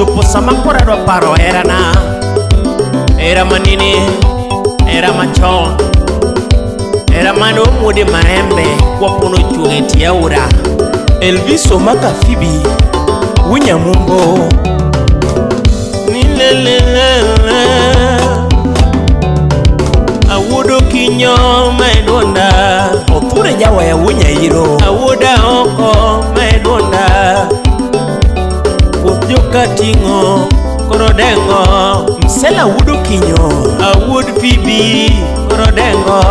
Ochopo sama kora do paro era na, era manini, era machon, era mano mude maembe kwa pono chugeti ya ura. Elvis Omaka Fibi Winya Mumbo Nilelelele Awudo kinyo maedonda Oture jawa ya Winya Hiro Awuda oko maedonda Kutyoka tingo Korodengo Msela awudo kinyo Awud Fibi Korodengo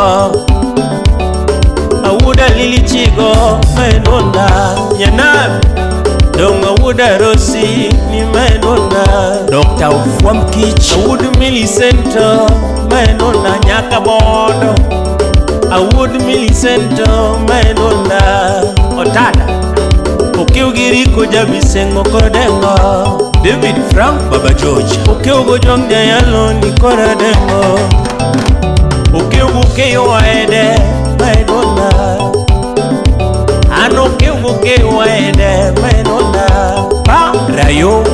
Awuda Lili Chigo maedonda Yanab Donga Awuda Rosi ni maedonda Dr. Ufwam Kich Awud Millicento maedonda Nyaka Bodo Awud Millicento maedonda Otada Okiugiri kuja bisengo kodengo David Frank Baba George Okiugo jongja yalo ni koradengo Okiugo keyo waede maedonda Ano kiugo keyo waede maedonda Pa Rayo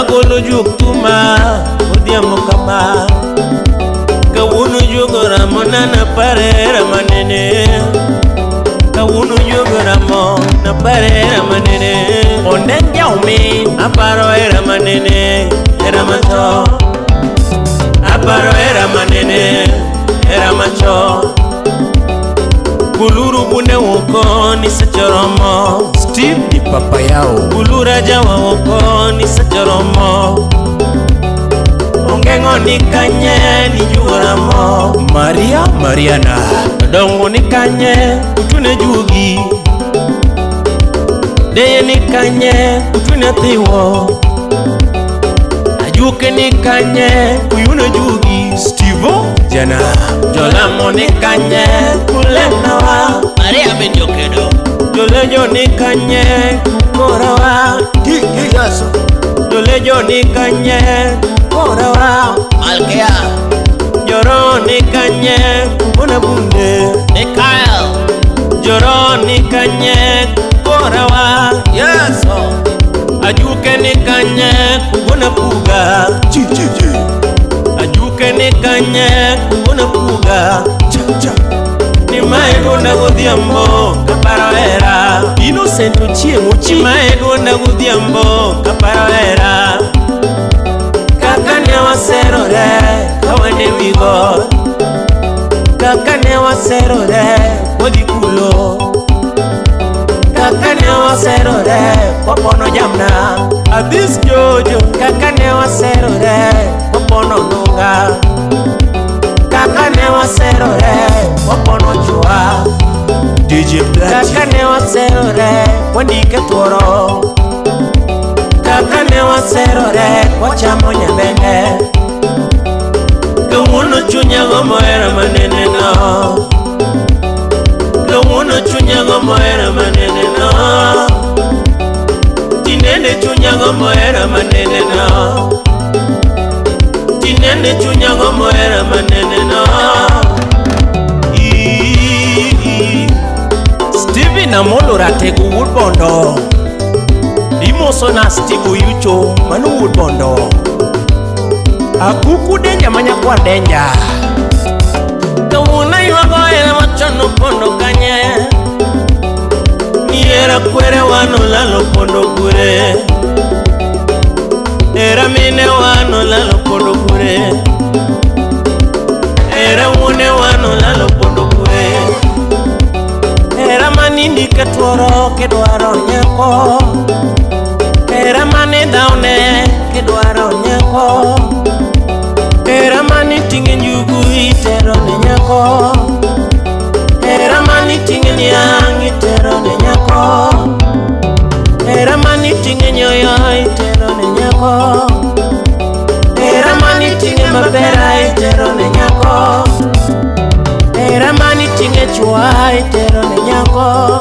Agolo juktuma Udiamo kama Kawunu jugo ramona na parera manene Kawunu jugo ramona parera manene Onenja umi Aparo era manene Era macho Aparo era manene Era macho Kuluru bune woko ni sachoromo Steve di papa yao Kulura jawa woko ni sachoromo Ongengo ni kanye ni juoramo Maria Mariana Dongo ni kanye utune jugi Deye ni kanye utune thiwo Ajuke ni kanye uyune jugi Stevo Jana Jolamo ni kanye kulenawa Maria Benjokedo Jolejo ni kanye kukorawa Yaso Jolejo ni kanye kukorawa Malkea Joro ni kanye kubona bunde Mikael Joro ni kanye kukorawa Yaso Ajuke ni kanye kubona puga Ajuke ni kanye kubona puga Ni maedonda gudhiambo kaparoera Innocent Ochieng Ochi maedonda gudhiambo kaparoera Kaka ne waserore kawane wigo Kaka ne waserore kodi kulo Kaka ne waserore popono jamna Abis Jojo Kaka ne waserore popono nunga Kaka ne waserore popono chua DJ Platy Kaka ne waserore wandike tuoro Kaka ne waserore wachamo nyabende Kawuono chunya gomo era manene no Kawuono chunya gomo era manene no Tinende chunya gomo era manene no Tinende chunya gomo era manene no Steven Amolo Ratego Woodbondo Dimoso na Steve Oyucho Manu Woodbondo Akuku Denja manya kwa Denja Kawuna yuwago era machano pondo kanye Ni era kwere wano lalo pondo kure Era mine wano lalo pondo kure Era wune wano lalo pondo kure Era manindi ketworo kedwaro nyako Era mani daune kedwaro nyako Era mani tinge njugu itero ne nyako Era mani tinge niang itero ne nyako Era mani tinge nyoyo itero ne nyako Era mani tinge mabera itero ne nyako Era mani tinge chua itero ne nyako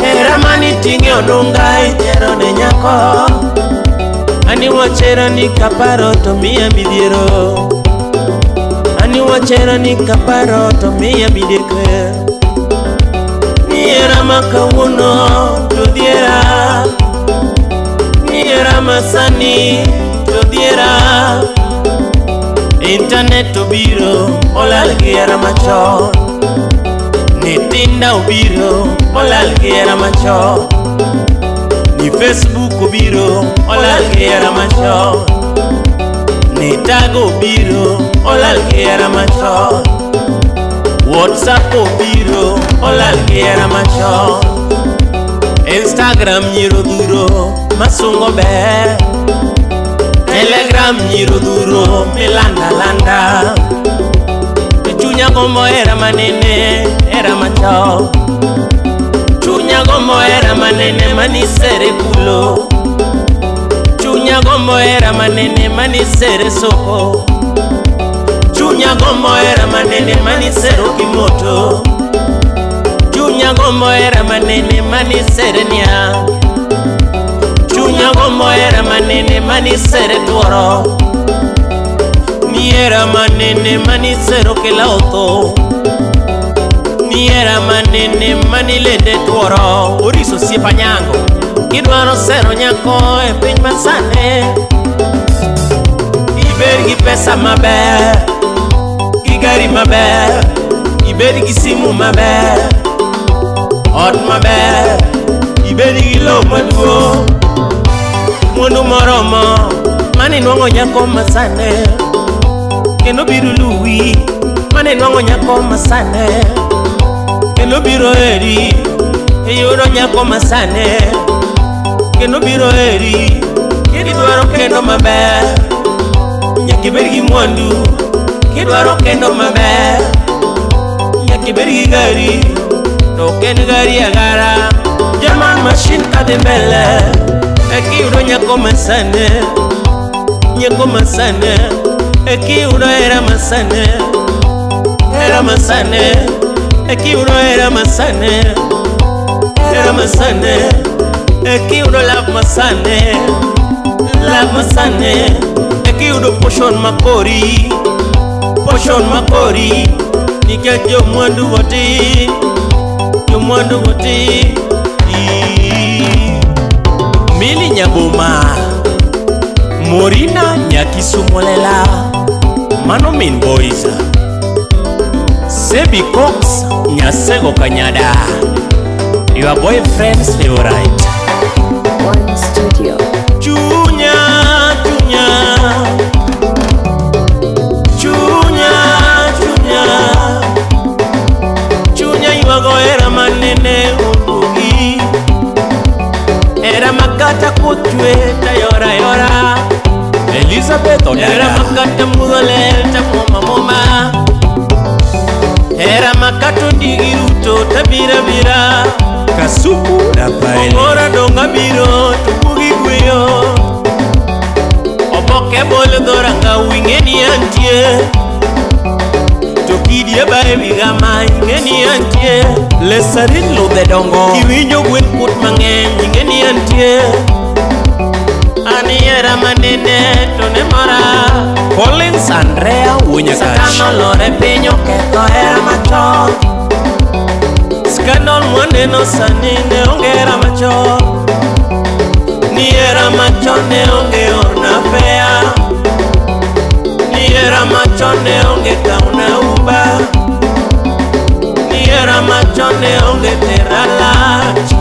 Era mani tinge odunga itero ne nyako Ani wachera ni kaparo to miya midhiero Ani wachera ni kaparo to miya midekre Ni era makawuno to dhiera Ni Era masani todiera internet obiro olal gi era machon ni Tinda obiro olal gi era machon ni Facebook obiro olal gi era machon ni Tago obiro olal gi era machon WhatsApp obiro olal gi era machon Instagram nyiro duro masungo ber Telegram nyiro duro milanda landa Chunya gombo era manene era machon Chunya gombo era manene manisere kulo Chunya gombo era manene manisere soko Chunya gombo era manene manisero kimoto Chunya gombo era manene manisere nya Chunya gombo era manene manisere tuoro Ni era manene manisero kelauto Ni era manene manilende tuoro Oriso siepa nyango Kidwaro sero nyako e piny masane Iber gi pesa maber Gi gari maber Iber gi simu maber Ot maber Iber gi lo maduong Mundu moromo Mani nwang'o nyako masane Kendo biro luwi Mani nwang'o nyako masane Kendo biro eri Iyudo nyako masane Kendo biro eri Kidwaro kendo maber Nyaki bed gi mwandu Kidwaro kendo maber Nyaki bed gi gari Token gari agara German machine kade mbele Eki udo nyako masane Nyako masane Eki udo era masane Era masane Eki udo era masane Era masane Eki udo love masane Love masane Eki udo potion makori Potion makori Nika jo mwandu wati Jo mwandu wati Mili nyaboma Morina nyakisumolela Mano min boys Sebi Cox nyasego kanyada Your boyfriend's favorite One Studio Chunya, chunya Chunya, chunya Chunya yuago era manene ubugi Era makata kutwe ta yora yora Elizabeth Odara Era makata mudole ta moma moma Era makata ndigiruto ta bira bira Kasuku na paili Ora donga biro tubugi guyo Oboke bole doranga wingeni antie Tokidi bae bigama ingeni antie Lesarin lo de dongo Kiwinyo gwen put mange ingeni antie Ani era manene tone mora Collins Andrea Wunyakash Satano lore pinyo keto era macho Scandal mwande no sanine ongera macho Ni era macho ne onge orna fea Ni era macho ne onge kauna uba Ni era macho ne onge teralach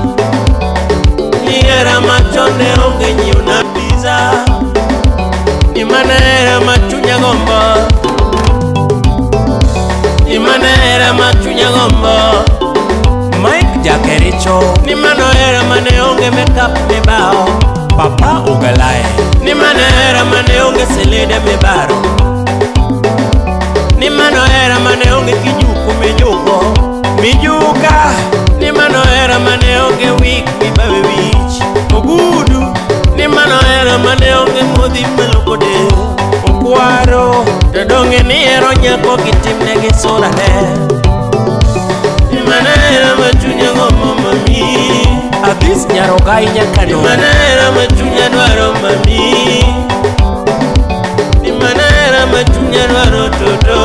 Ni era macho ne onge nyuna pizza Ni mana era machunya gombo Ni mana era machunya gombo Mike Jakericho Ni mano era mane onge makeup me bao Papa Ugalae Ni mano era mane onge selede me baro Ni mano era mane onge kijuku me juko Mijuka Ni mano era mane onge wik mi babe wich Ogudu Ni mano era mane onge modhi melokode Okwaro Tadonge ni ero nyako kitimne gisura ne Manera machunya gomo mami Abis nyarogai nyakano Manera machunya dwaro mami Ni manera machunya dwaro todo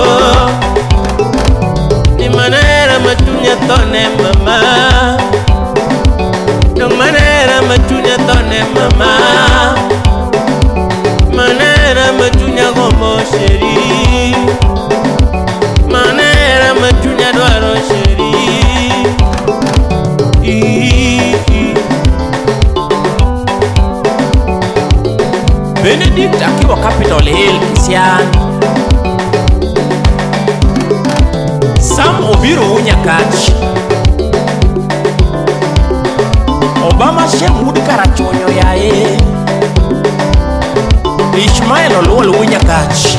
Ni manera machunya tone mama Ni manera machunya tone mama Nyakach, Obama Shemud Karachonyo yae, Ishmael Oluol Nyakach,